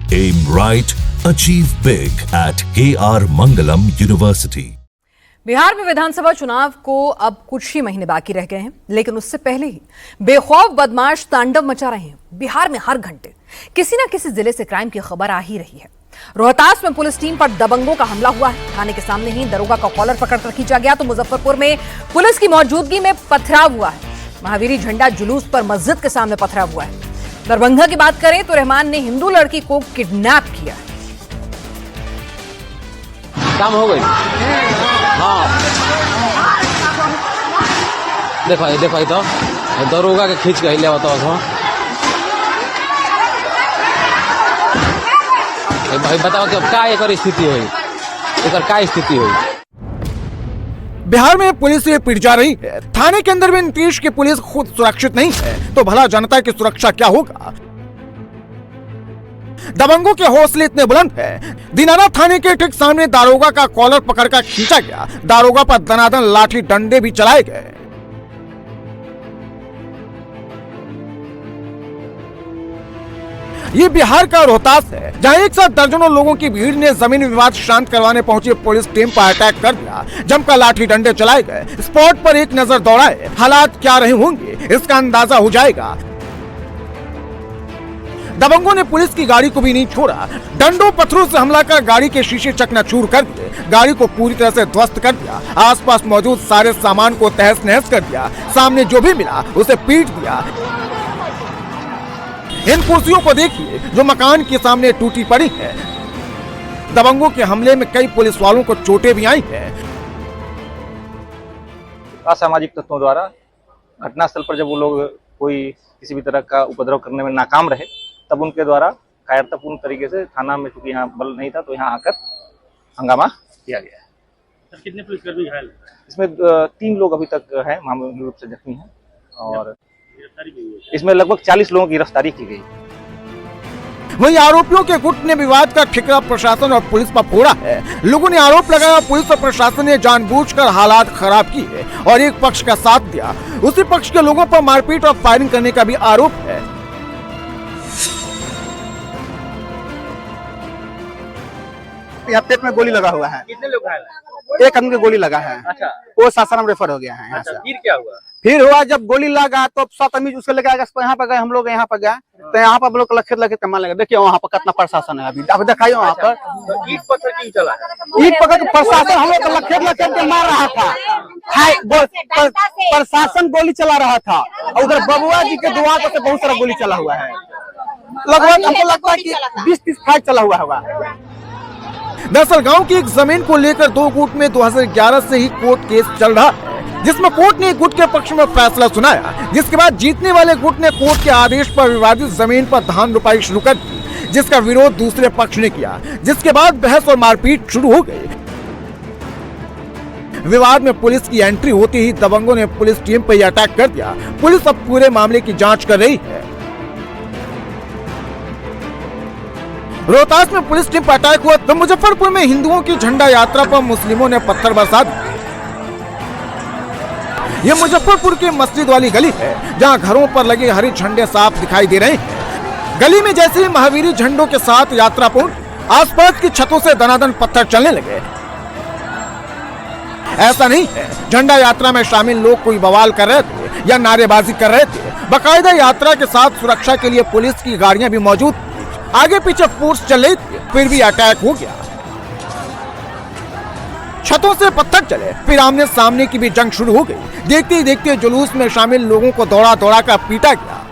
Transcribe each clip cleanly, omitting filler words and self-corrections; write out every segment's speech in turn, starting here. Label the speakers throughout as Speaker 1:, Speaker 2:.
Speaker 1: Aim right, achieve big at KR Mangalam University.
Speaker 2: Bihar में विधानसभा चुनाव को अब कुछ ही महीने बाकी रह गए हैं, लेकिन उससे पहले ही बेखौफ बदमाश तांडव मचा रहे हैं। बिहार में हर घंटे किसी न किसी जिले से क्राइम की खबर आ ही रही है। रोहतास में पुलिस टीम पर दबंगों का हमला हुआ है। थाने के सामने ही दरोगा का कॉलर पकड़कर खींचा गया। तो मुजफ्फरपुर में पुलिस की मौजूदगी में पथराव हुआ है। महावीरी झंडा जुलूस पर मस्जिद के सामने पथराव हुआ है। दरभंगा की बात करें तो रहमान ने हिंदू लड़की को किडनैप किया।
Speaker 3: काम हो गई। हाँ देखो तो दरोगा के खींच के ले बताओ भाई, बताओ कि क्या एक स्थिति हुई, क्या स्थिति हुई।
Speaker 4: बिहार में पुलिस से पिट जा रही है। थाने के अंदर भी नीतीश की पुलिस खुद सुरक्षित नहीं है, तो भला जनता की सुरक्षा क्या होगा। दबंगों के हौसले इतने बुलंद है। दिनारा थाने के ठीक सामने दारोगा का कॉलर पकड़कर खींचा गया। दारोगा पर दनादन लाठी डंडे भी चलाए गए। ये बिहार का रोहतास है, जहां एक साथ दर्जनों लोगों की भीड़ ने जमीन विवाद शांत करवाने पहुंची पुलिस टीम पर अटैक कर दिया। जमकर लाठी डंडे चलाए गए। स्पॉट पर एक नजर दौड़ाए। हालात क्या रहे होंगे इसका अंदाजा हो जाएगा। दबंगों ने पुलिस की गाड़ी को भी नहीं छोड़ा। डंडों पत्थरों से हमला कर गाड़ी के शीशे चकनाचूर कर दिए। गाड़ी को पूरी तरह से ध्वस्त कर दिया। आसपास मौजूद सारे सामान को तहस नहस कर दिया। सामने जो भी मिला उसे पीट दिया। इन कुर्सियों को देखिए जो मकान के सामने टूटी पड़ी है। दबंगों के हमले में कई पुलिस वालों को चोटें भी आई हैं।
Speaker 5: असामाजिक तत्वों द्वारा घटनास्थल पर जब वो लोग कोई किसी भी तरह का उपद्रव करने में नाकाम रहे, तब उनके द्वारा कायरतापूर्ण तरीके से थाना में, चूंकि यहाँ बल नहीं था, तो यहाँ आकर हंगामा किया गया है।
Speaker 6: कितने पुलिसकर्मी घायल?
Speaker 5: इसमें 3 लोग अभी तक हैं, मामूली रूप से जख्मी हैं, और इसमें लगभग 40 लोगों की गिरफ्तारी की गई।
Speaker 4: वहीं आरोपियों के गुट ने विवाद का ठिकरा प्रशासन और पुलिस पर फोड़ा है। लोगों ने आरोप लगाया पुलिस और प्रशासन ने जानबूझकर हालात खराब किए और एक पक्ष का साथ दिया। उसी पक्ष के लोगों पर मारपीट और फायरिंग करने का भी आरोप है।
Speaker 7: यहाँ पेट में गोली लगा हुआ है।
Speaker 6: कितने लोग घायल?
Speaker 7: एक आदमी को गोली लगा है।
Speaker 6: अच्छा।
Speaker 7: वो सासाराम रेफर हो गया है।
Speaker 6: अच्छा, फिर क्या हुआ?
Speaker 7: फिर हुआ जब गोली लगा तो सतमीज उसको लेके यहाँ पर गए, हम लोग यहाँ पर गए, तो यहाँ पर हम लोग लखेत लखेत कमान लगे। देखिए वहाँ पर कितना प्रशासन है। अभी दिखाइए वहाँ पर।
Speaker 6: तो ईट पत्थर क्यों चला है?
Speaker 7: ईट पकड़ के प्रशासन हम लोग लखेत लखेत के मार रहा था। प्रशासन गोली चला रहा था। और उधर बबुआ जी के दुआ से बहुत सारा गोली चला हुआ है। लगभग हमको लगता है कि 20-30 फाइट चला हुआ होगा।
Speaker 4: दरअसल गांव की एक जमीन को लेकर 2 गुट में 2011 से ही कोर्ट केस चल रहा है, जिसमें कोर्ट ने एक गुट के पक्ष में फैसला सुनाया, जिसके बाद जीतने वाले गुट ने कोर्ट के आदेश पर विवादित जमीन पर धान रुपाई शुरू कर दी, जिसका विरोध दूसरे पक्ष ने किया, जिसके बाद बहस और मारपीट शुरू हो गई। विवाद में पुलिस की एंट्री होते ही दबंगों ने पुलिस टीम पर अटैक कर दिया। पुलिस अब पूरे मामले की जाँच कर रही है। रोहतास में पुलिस टीम पर अटैक हुआ तो मुजफ्फरपुर में हिंदुओं की झंडा यात्रा पर मुस्लिमों ने पत्थर बरसा दिए। ये मुजफ्फरपुर की मस्जिद वाली गली है, जहां घरों पर लगे हरे झंडे साफ दिखाई दे रहे हैं। गली में जैसे ही महावीरी झंडों के साथ यात्रा पहुंची, आसपास की छतों से दनादन पत्थर चलने लगे। ऐसा नहीं है झंडा यात्रा में शामिल लोग कोई बवाल कर रहे थे या नारेबाजी कर रहे थे। बाकायदा यात्रा के साथ सुरक्षा के लिए पुलिस की गाड़ियां भी मौजूद थी। आगे पीछे फोर्स चल रही थी, फिर भी अटैक हो गया। छतों से पत्थर चले, फिर आमने सामने की भी जंग शुरू हो गई। देखते ही देखते जुलूस में शामिल लोगों को दौड़ा दौड़ा कर पीटा गया।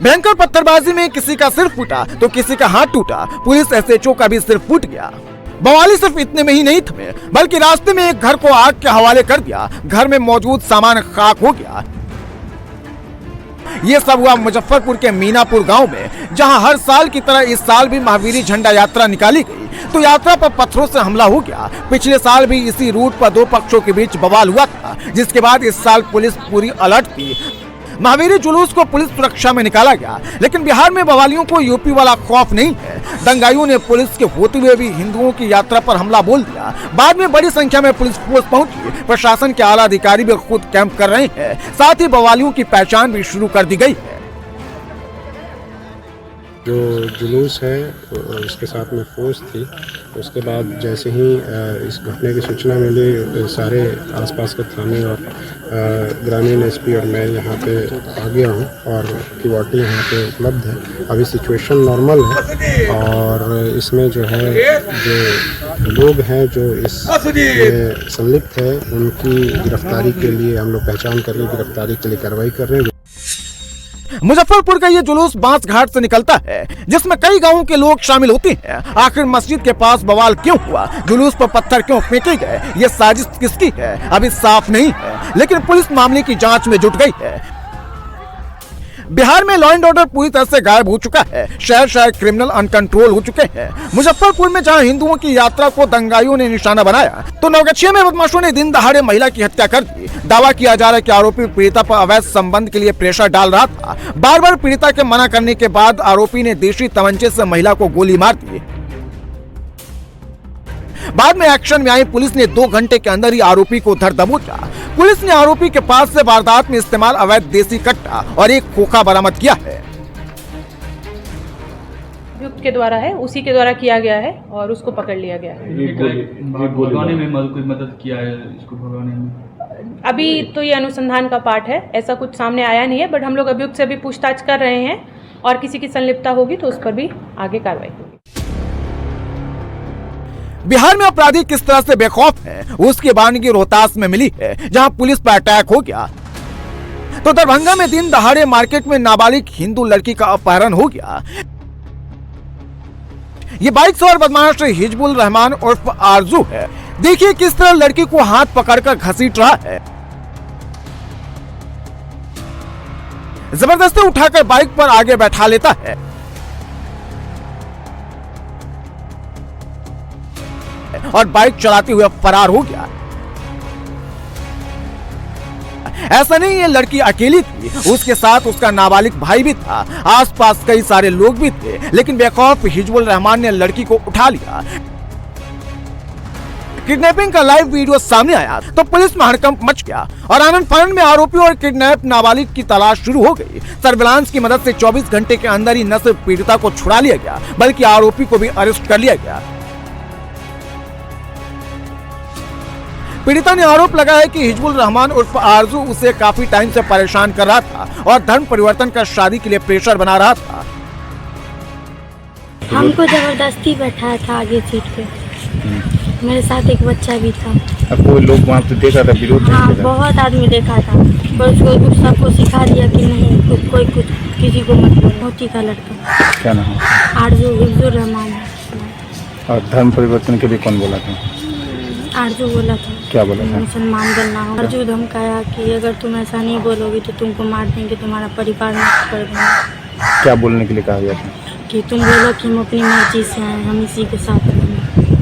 Speaker 4: भयंकर पत्थरबाजी में किसी का सिर फूटा तो किसी का हाथ टूटा। पुलिस एसएचओ का भी सिर फूट गया। बवाली सिर्फ इतने में ही नहीं थमे, बल्कि रास्ते में एक घर को आग के हवाले कर दिया। घर में मौजूद सामान खाक हो गया। ये सब हुआ मुजफ्फरपुर के मीनापुर गांव में, जहां हर साल की तरह इस साल भी महावीरी झंडा यात्रा निकाली गई, तो यात्रा पर पत्थरों से हमला हो गया। पिछले साल भी इसी रूट पर 2 पक्षों के बीच बवाल हुआ था, जिसके बाद इस साल पुलिस पूरी अलर्ट थी। महावीरी जुलूस को पुलिस सुरक्षा में निकाला गया, लेकिन बिहार में बवालियों को यूपी वाला खौफ नहीं है। दंगाइयों ने पुलिस के होते हुए भी हिंदुओं की यात्रा पर हमला बोल दिया। बाद में बड़ी संख्या में पुलिस फोर्स पहुंची। प्रशासन के आला अधिकारी भी खुद कैंप कर रहे हैं। साथ ही बवालियों की पहचान भी शुरू कर दी गई है।
Speaker 8: जो जुलूस है उसके साथ में फोर्स थी। उसके बाद जैसे ही इस घटने की सूचना मिली, सारे आसपास के थाने और ग्रामीण एसपी और मैं यहाँ पे आ गया हूँ और क्यूआरटी यहाँ पे उपलब्ध है। अभी सिचुएशन नॉर्मल है और इसमें जो है जो लोग हैं जो इस में संलिप्त है उनकी गिरफ्तारी के लिए हम लोग पहचान कर गिरफ्तारी के लिए कार्रवाई कर रहे हैं।
Speaker 4: मुजफ्फरपुर का ये जुलूस बांस घाट से निकलता है, जिसमें कई गांवों के लोग शामिल होते हैं। आखिर मस्जिद के पास बवाल क्यों हुआ, जुलूस पर पत्थर क्यों फेंके गए, ये साजिश किसकी है अभी साफ नहीं है, लेकिन पुलिस मामले की जांच में जुट गई है। बिहार में लॉ एंड ऑर्डर पूरी तरह से गायब हो चुका है। शहर शहर क्रिमिनल अनकंट्रोल हो चुके हैं। मुजफ्फरपुर में जहां हिंदुओं की यात्रा को दंगाइयों ने निशाना बनाया, तो नवगछिया में बदमाशों ने दिन दहाड़े महिला की हत्या कर दी। दावा किया जा रहा है कि आरोपी पीड़िता पर अवैध संबंध के लिए प्रेशर डाल रहा था। बार बार पीड़िता के मना करने के बाद आरोपी ने देशी तमंचे से महिला को गोली मार दी। बाद में एक्शन में आई पुलिस ने 2 घंटे के अंदर ही आरोपी को धर दबोचा। पुलिस ने आरोपी के पास से वारदात में इस्तेमाल अवैध देसी कट्टा और एक खोखा बरामद किया है।
Speaker 9: अभियुक्त के द्वारा है, उसी के द्वारा किया गया है और उसको पकड़ लिया गया है।
Speaker 10: भगाने में कोई मदद किया है इसको भगाने में?
Speaker 9: अभी तो ये अनुसंधान का पार्ट है, ऐसा कुछ सामने आया नहीं है, बट हम लोग अभियुक्त से भी पूछताछ कर रहे हैं और किसी की संलिप्तता होगी तो उस पर भी आगे कार्रवाई होगी।
Speaker 4: बिहार में अपराधी किस तरह से बेखौफ है, उसकी बानगी रोहतास में मिली है, जहां पुलिस पर अटैक हो गया। तो दरभंगा में दिन दहाड़े मार्केट में नाबालिग हिंदू लड़की का अपहरण हो गया। ये बाइक सवार बदमाश हिजबुल रहमान उर्फ आरजू है। देखिए किस तरह लड़की को हाथ पकड़कर घसीट रहा है। जबरदस्ती उठाकर बाइक पर आगे बैठा लेता है और बाइक चलाते हुए फरार हो गया। ऐसा नहीं ये लड़की अकेली थी, उसके साथ उसका नाबालिग भाई भी था। आसपास कई सारे लोग भी थे, लेकिन बेखौफ हिजबुल रहमान ने लड़की को उठा लिया। किडनैपिंग का लाइव वीडियो सामने आया तो पुलिस में हड़कंप मच गया और आनंद फानंद में आरोपी और किडनैप नाबालिग की तलाश शुरू हो गई। सर्विलांस की मदद से 24 घंटे के अंदर ही न सिर्फ पीड़िता को छुड़ा लिया गया, बल्कि आरोपी को भी अरेस्ट कर लिया गया। पीड़िता ने आरोप लगाया कि हिजबुल रहमान उर्फ आरजू उसे काफी टाइम से परेशान कर रहा था और धर्म परिवर्तन कर शादी के लिए प्रेशर बना रहा था।
Speaker 11: हमको जबरदस्ती बैठाया था आगे सीट पे। मेरे साथ एक बच्चा भी था।
Speaker 8: आपको लोग वहाँ पे देखा था, विरोध?
Speaker 11: हाँ, बहुत आदमी देखा था, पर उसको सबको सिखा दिया कि नहीं कोई कुछ किसी को मत बोलो। मोती का लड़का।
Speaker 8: क्या नाम है?
Speaker 11: आरजू हिजबुल रहमान।
Speaker 8: और धर्म परिवर्तन के लिए कौन बोला था?
Speaker 11: आरजू बोला था।
Speaker 8: क्या बोला था?
Speaker 11: मुसलमान बनना हो। आरजू धमकाया कि अगर तुम ऐसा नहीं बोलोगे तो तुमको मार देंगे, तुम्हारा परिवार नष्ट कर देंगे।
Speaker 8: क्या बोलने के लिए कहा गया था?
Speaker 11: कि तुम बोलो कि हम अपनी मर्जी से आए, हम इसी के साथ रहेंगे।